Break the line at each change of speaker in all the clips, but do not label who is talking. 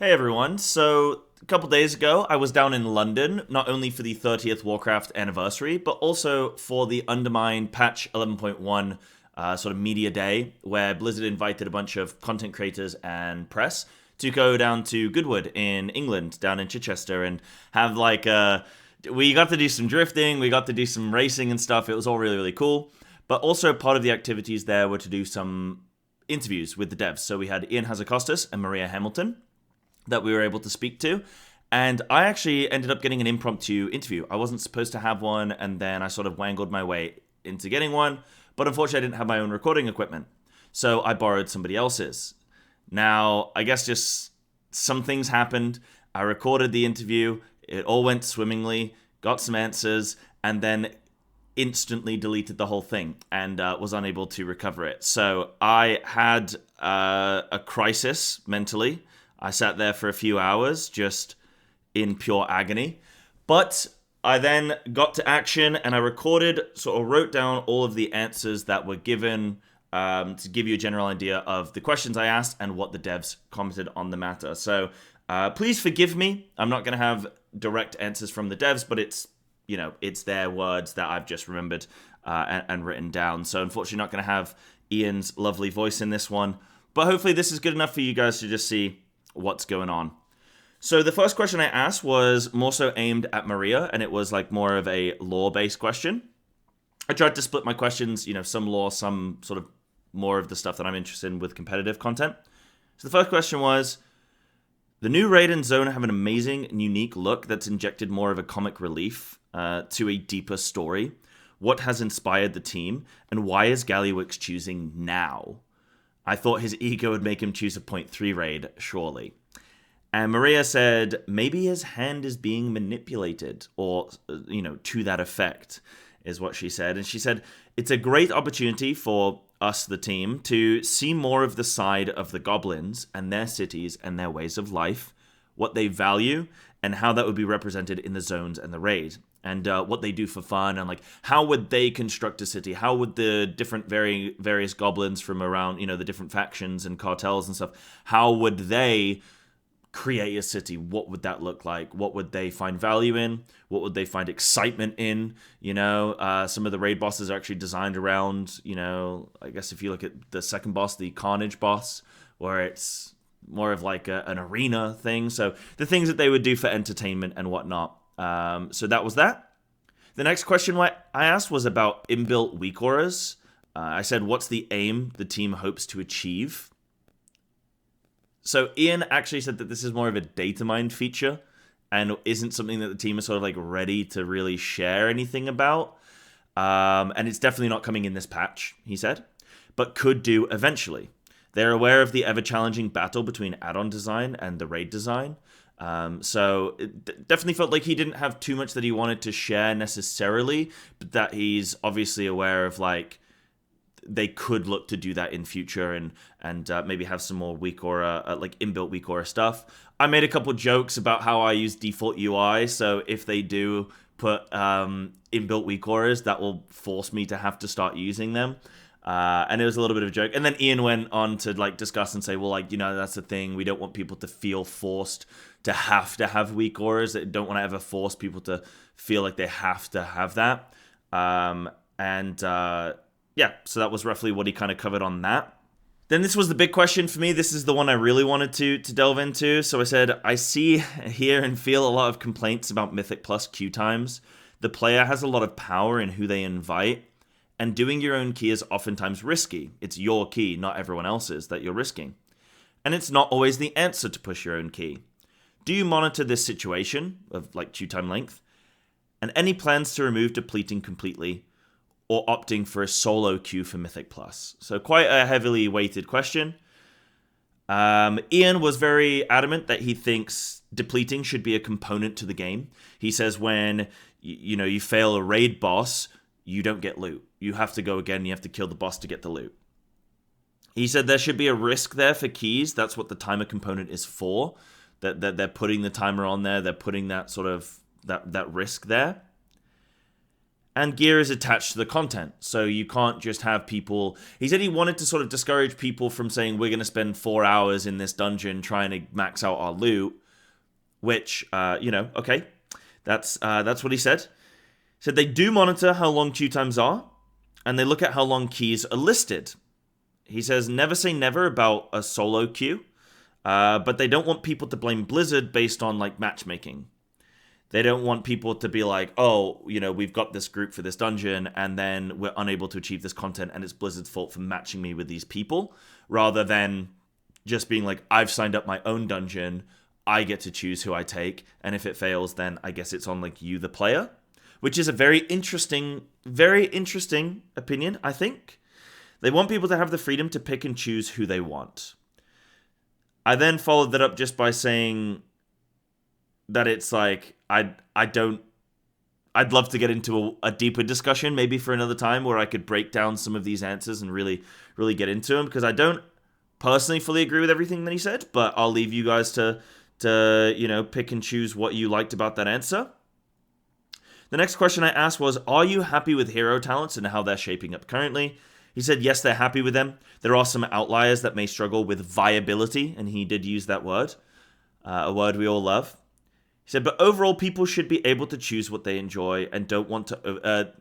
Hey everyone, so a couple days ago I was down in London, not only for the 30th Warcraft anniversary, but also for the Undermined patch 11.1 sort of media day, where Blizzard invited a bunch of content creators and press to go down to Goodwood in England, down in Chichester, and have we got to do some drifting, we got to do some racing and stuff. It was all really, really cool. But also part of the activities there were to do some interviews with the devs. So we had Ian Hazzikostas and Maria Hamilton that we were able to speak to. And I actually ended up getting an impromptu interview. I wasn't supposed to have one, and then I sort of wangled my way into getting one, but unfortunately I didn't have my own recording equipment. So I borrowed somebody else's. Now, I guess just some things happened. I recorded the interview, it all went swimmingly, got some answers, and then instantly deleted the whole thing and was unable to recover it. So I had a crisis mentally. I sat there for a few hours just in pure agony. But I then got to action and I wrote down all of the answers that were given to give you a general idea of the questions I asked and what the devs commented on the matter. So please forgive me. I'm not going to have direct answers from the devs, but it's their words that I've just remembered and written down. So unfortunately not going to have Ian's lovely voice in this one. But hopefully this is good enough for you guys to just see what's going on. So the first question I asked was more so aimed at Maria, and it was like more of a lore-based question. I tried to split my questions, some lore, some sort of more of the stuff that I'm interested in with competitive content. So the first question was, the new raid and zone have an amazing and unique look that's injected more of a comic relief to a deeper story. What has inspired the team, and why is Gallywix choosing now? I thought his ego would make him choose a point 3 raid, surely. And Maria said, maybe his hand is being manipulated, or, to that effect, is what she said. And she said, it's a great opportunity for us, the team, to see more of the side of the goblins and their cities and their ways of life, what they value, and how that would be represented in the zones and the raid. And what they do for fun, and how would they construct a city? How would the different various goblins from around, the different factions and cartels and stuff, how would they create a city? What would that look like? What would they find value in? What would they find excitement in? Some of the raid bosses are actually designed around, I guess if you look at the second boss, the Carnage boss, where it's more of like an arena thing. So the things that they would do for entertainment and whatnot. So that was that. The next question I asked was about inbuilt weakauras. I said, what's the aim the team hopes to achieve? So Ian actually said that this is more of a data mined feature and isn't something that the team is sort of ready to really share anything about. And it's definitely not coming in this patch, he said, but could do eventually. They're aware of the ever-challenging battle between add-on design and the raid design. So it definitely felt like he didn't have too much that he wanted to share necessarily, but that he's obviously aware of they could look to do that in future and maybe have some more weakaura, inbuilt weakaura stuff. I made a couple jokes about how I use default UI, so if they do put inbuilt weakauras, that will force me to have to start using them. And it was a little bit of a joke. And then Ian went on to discuss and say, well, that's the thing. We don't want people to feel forced to have weakauras. They don't want to ever force people to feel like they have to have that. Yeah, so that was roughly what he kind of covered on that. Then this was the big question for me. This is the one I really wanted to delve into. So I said, I see, hear, and feel a lot of complaints about Mythic Plus queue times. The player has a lot of power in who they invite, and doing your own key is oftentimes risky. It's your key, not everyone else's, that you're risking. And it's not always the answer to push your own key. Do you monitor this situation of queue time length? And any plans to remove depleting completely, or opting for a solo queue for Mythic Plus? So quite a heavily weighted question. Ian was very adamant that he thinks depleting should be a component to the game. He says when you fail a raid boss, you don't get loot. You have to go again, you have to kill the boss to get the loot. He said there should be a risk there for keys. That's what the timer component is for. That they're putting the timer on there, they're putting that sort of that risk there. And gear is attached to the content, so you can't just have people... He said he wanted to sort of discourage people from saying, we're going to spend 4 hours in this dungeon trying to max out our loot, which, okay, that's what he said. He said they do monitor how long queue times are, and they look at how long keys are listed. He says, never say never about a solo queue, but they don't want people to blame Blizzard based on, like, matchmaking. They don't want people to be like, oh, we've got this group for this dungeon, and then we're unable to achieve this content, and it's Blizzard's fault for matching me with these people, rather than just being like, I've signed up my own dungeon, I get to choose who I take, and if it fails, then I guess it's on, like, you, the player, which is a very interesting opinion, I think. They want people to have the freedom to pick and choose who they want. I then followed that up just by saying that it's like, I'd love to get into a deeper discussion, maybe for another time, where I could break down some of these answers and really, really get into them, because I don't personally fully agree with everything that he said, but I'll leave you guys to pick and choose what you liked about that answer. The next question I asked was, are you happy with hero talents and how they're shaping up currently? He said, yes, they're happy with them. There are some outliers that may struggle with viability, and he did use that word, a word we all love. He said, but overall, people should be able to choose what they enjoy and don't want to...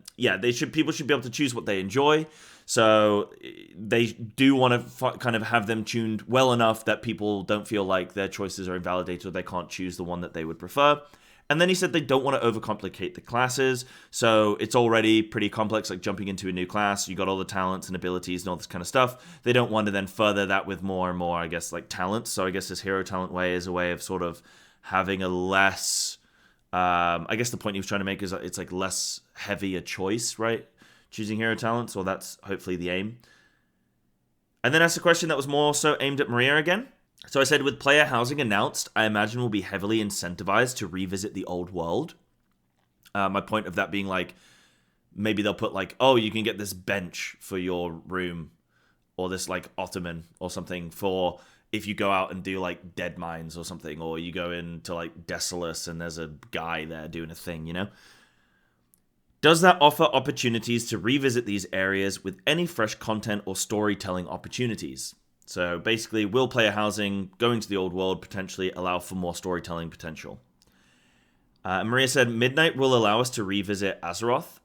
people should be able to choose what they enjoy. So they do want to kind of have them tuned well enough that people don't feel like their choices are invalidated or they can't choose the one that they would prefer. And then he said they don't want to overcomplicate the classes. So it's already pretty complex, like jumping into a new class. You got all the talents and abilities and all this kind of stuff. They don't want to then further that with more and more, I guess, like talents. So I guess this hero talent way is a way of sort of having a less, I guess the point he was trying to make is that it's like less heavy a choice, right? Choosing hero talents, or that's hopefully the aim. And then asked a question that was more so aimed at Maria again. So I said, with player housing announced, I imagine we'll be heavily incentivized to revisit the old world. My point of that being like, maybe they'll put like, oh, you can get this bench for your room, or this like ottoman or something for if you go out and do like dead mines or something, or you go into like Desolus and there's a guy there doing a thing, Does that offer opportunities to revisit these areas with any fresh content or storytelling opportunities? So basically, will player housing, going to the old world, potentially allow for more storytelling potential? Maria said, Midnight will allow us to revisit Azeroth.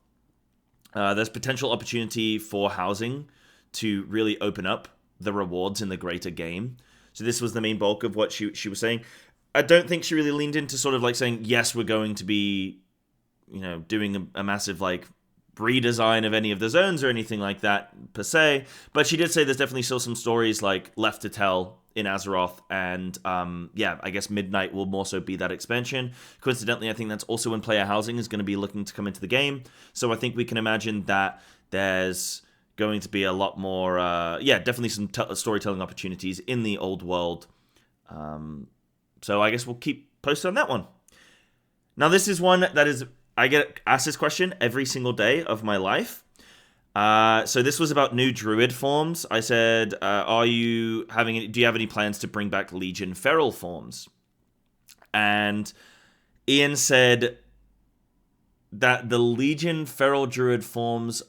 There's potential opportunity for housing to really open up the rewards in the greater game. So this was the main bulk of what she was saying. I don't think she really leaned into sort of like saying, yes, we're going to be, doing a massive like redesign of any of the zones or anything like that per se. But she did say there's definitely still some stories like left to tell in Azeroth, and I guess Midnight will more so be that expansion. Coincidentally, I think that's also when player housing is going to be looking to come into the game. So I think we can imagine that there's going to be a lot more, definitely some storytelling opportunities in the old world. So I guess we'll keep posted on that one. Now, this is one that is, I get asked this question every single day of my life. So this was about new Druid forms. I said, do you have any plans to bring back Legion Feral forms? And Ian said that the Legion Feral Druid forms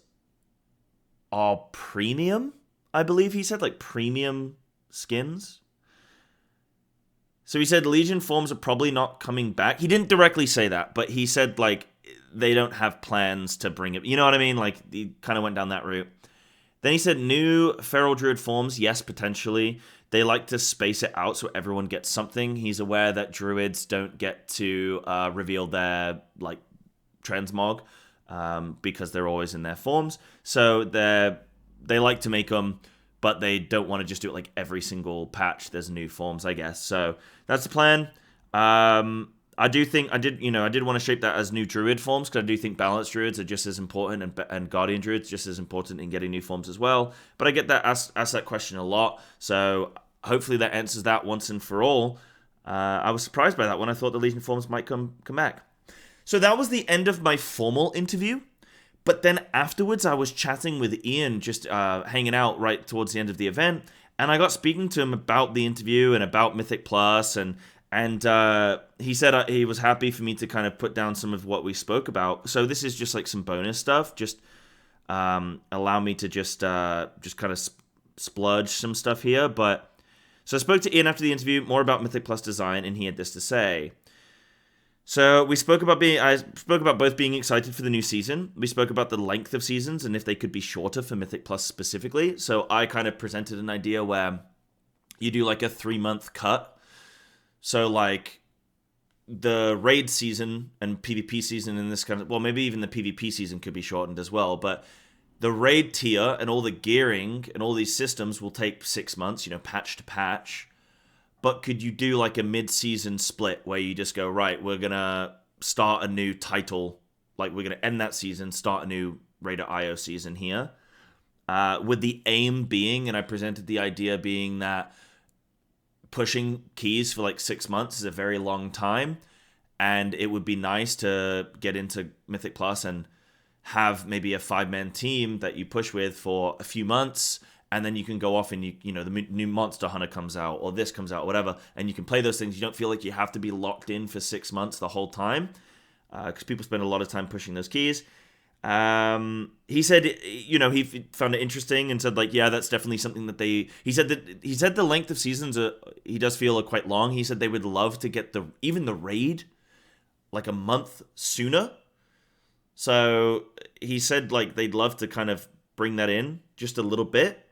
are premium, I believe he said, like premium skins. So he said Legion forms are probably not coming back. He didn't directly say that, but he said like they don't have plans to bring it. You know what I mean? Like he kind of went down that route. Then he said new Feral Druid forms, yes, potentially. They like to space it out so everyone gets something. He's aware that Druids don't get to reveal their like transmog because they're always in their forms. So they like to make them, but they don't want to just do it like every single patch. There's new forms, I guess. So that's the plan. I did want to shape that as new Druid forms, because I do think Balanced Druids are just as important, and Guardian Druids just as important in getting new forms as well. But I get that asked that question a lot, so hopefully that answers that once and for all. I was surprised by that when I thought the Legion forms might come back. So that was the end of my formal interview. But then afterwards, I was chatting with Ian, just hanging out right towards the end of the event, and I got speaking to him about the interview and about Mythic Plus and And he said he was happy for me to kind of put down some of what we spoke about. So this is just like some bonus stuff. Just allow me to just kind of splurge some stuff here. But so I spoke to Ian after the interview more about Mythic Plus design, and he had this to say. So I spoke about both being excited for the new season. We spoke about the length of seasons and if they could be shorter for Mythic Plus specifically. So I kind of presented an idea where you do like a 3-month cut. So, like, the raid season and PvP season in this kind of... Well, maybe even the PvP season could be shortened as well. But the raid tier and all the gearing and all these systems will take 6 months, patch to patch. But could you do, like, a mid-season split where you just go, right, we're going to start a new title. Like, we're going to end that season, start a new Raid.io season here. With the aim being, and I presented the idea being that pushing keys for like 6 months is a very long time, and it would be nice to get into Mythic Plus and have maybe a 5-man team that you push with for a few months, and then you can go off and the new Monster Hunter comes out or this comes out, whatever, and you can play those things. You don't feel like you have to be locked in for 6 months the whole time, because people spend a lot of time pushing those keys. He said, he found it interesting and said, like, yeah, that's definitely something that he said the length of seasons he does feel are quite long. He said they would love to get even the raid like a month sooner. So he said, like, they'd love to kind of bring that in just a little bit.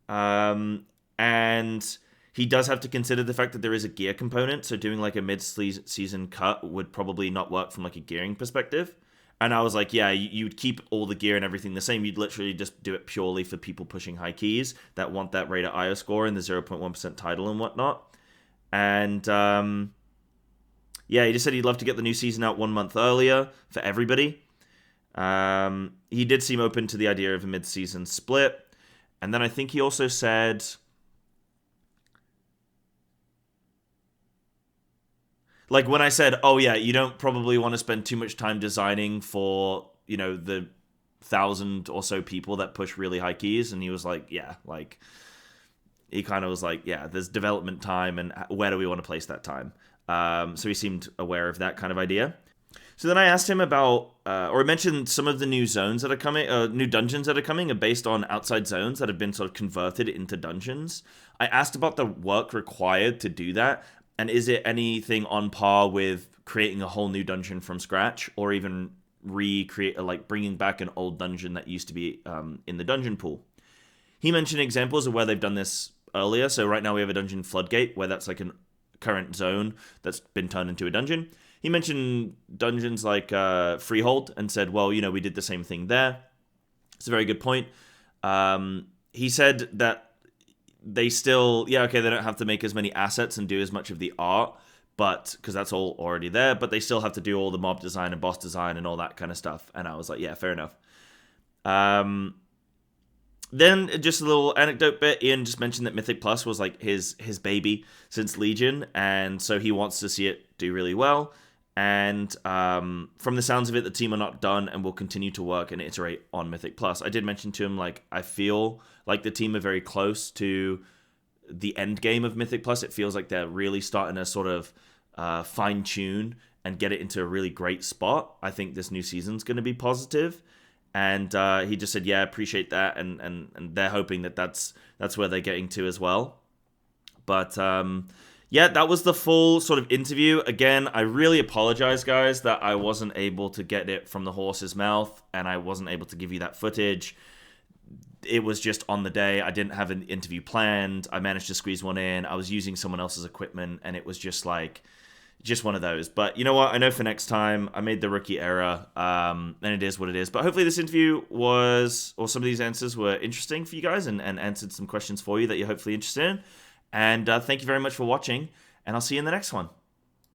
And he does have to consider the fact that there is a gear component. So doing like a mid-season cut would probably not work from like a gearing perspective. And I was like, yeah, you'd keep all the gear and everything the same. You'd literally just do it purely for people pushing high keys that want that Raid.io score and the 0.1% title and whatnot. And he just said he'd love to get the new season out 1 month earlier for everybody. He did seem open to the idea of a mid-season split. And then I think he also said... Like, when I said, oh, yeah, you don't probably want to spend too much time designing for, the 1,000 or so people that push really high keys. And he was like, yeah, like, he kind of was like, yeah, there's development time, and where do we want to place that time? So he seemed aware of that kind of idea. So then I asked him about, or I mentioned some of the new zones that are coming, new dungeons that are coming are based on outside zones that have been sort of converted into dungeons. I asked about the work required to do that. And is it anything on par with creating a whole new dungeon from scratch, or even bringing back an old dungeon that used to be in the dungeon pool? He mentioned examples of where they've done this earlier. So right now we have a dungeon Floodgate, where that's like a current zone that's been turned into a dungeon. He mentioned dungeons like Freehold and said, well, we did the same thing there. It's a very good point. He said that they still, they don't have to make as many assets and do as much of the art, but because that's all already there, but they still have to do all the mob design and boss design and all that kind of stuff. And I was like, yeah, fair enough. Then just a little anecdote bit. Ian just mentioned that Mythic Plus was like his baby since Legion, and so he wants to see it do really well. And from the sounds of it, the team are not done and will continue to work and iterate on Mythic Plus. I did mention to him, like, I feel like the team are very close to the end game of Mythic Plus. It feels like they're really starting to sort of fine tune and get it into a really great spot. I think this new season's going to be positive. And he just said, yeah, appreciate that. And they're hoping that that's where they're getting to as well. But yeah, that was the full sort of interview. Again, I really apologize, guys, that I wasn't able to get it from the horse's mouth and I wasn't able to give you that footage. It was just on the day. I didn't have an interview planned. I managed to squeeze one in. I was using someone else's equipment, and it was just one of those. But you know what? I know for next time, I made the rookie error, and it is what it is. But hopefully this interview or some of these answers were interesting for you guys and answered some questions for you that you're hopefully interested in. And thank you very much for watching, and I'll see you in the next one.